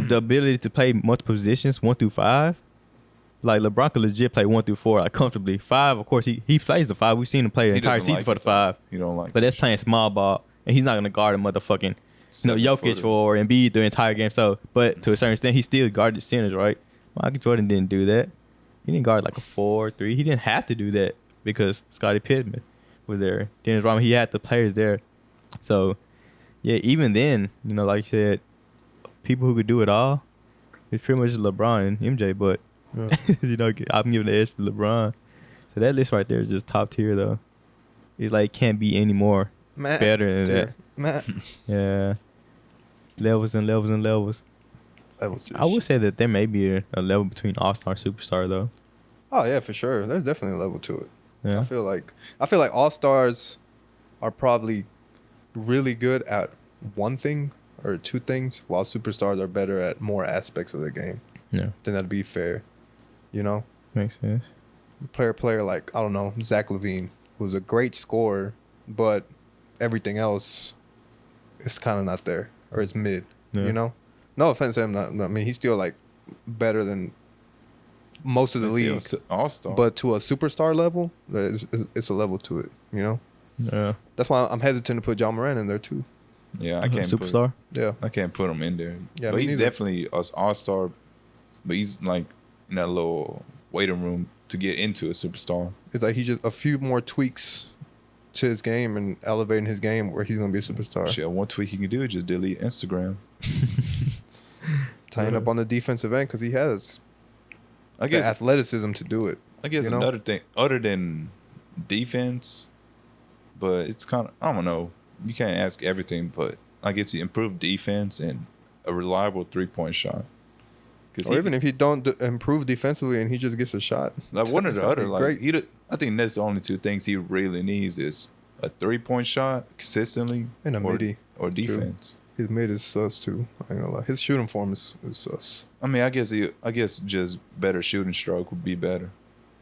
the ability to play multiple positions, 1 through 5. Like, LeBron could legit play 1 through 4, like, comfortably. 5, of course, he plays the 5. We've seen him play the He entire doesn't season like for the it, 5. You don't like But that's playing small ball, and he's not going to guard a motherfucking Jokic or Embiid the entire game. So, but to a certain extent, he still guarded centers, right? Michael Jordan didn't do that. He didn't guard like a 4-3. He didn't have to do that because Scottie Pippen was there. Dennis Rodman, he had the players there. So, yeah, even then, like you said, people who could do it all, it's pretty much LeBron and MJ. But, I'm giving the edge to LeBron. So that list right there is just top tier, though. It's like can't be any more better than that. Yeah. Levels and levels and levels. I would say that there may be a level between All-Star and Superstar, though. Oh, yeah, for sure. There's definitely a level to it. Yeah. I feel like All-Stars are probably really good at one thing or two things, while Superstars are better at more aspects of the game. Yeah. Then that'd be fair. Makes sense. Player like, I don't know, Zach LaVine, who's a great scorer, but everything else is kind of not there, or it's mid, No offense to him. I mean, he's still, like, better than most of the league. All-Star. But to a superstar level, it's a level to it, Yeah. That's why I'm hesitant to put John Moran in there, too. Yeah, I can't Superstar? I can't put him in there. Yeah, but he's neither. definitely an All-Star, but he's, like, in that little waiting room to get into a superstar. It's like he's just a few more tweaks to his game and elevating his game where he's going to be a superstar. Shit, one tweak he can do is just delete Instagram. Tying up on the defensive end because he has I guess the athleticism to do it. I guess another thing, other than defense, but it's kind of, I don't know. You can't ask everything, but I guess he improved defense and a reliable three-point shot. Or even if he don't improve defensively and he just gets a shot. Like one or the other. Like great. I think that's the only two things he really needs is a three-point shot consistently and a midi. Or defense. His mid is sus too. I ain't gonna lie. His shooting form is sus. I mean, I guess just better shooting stroke would be better.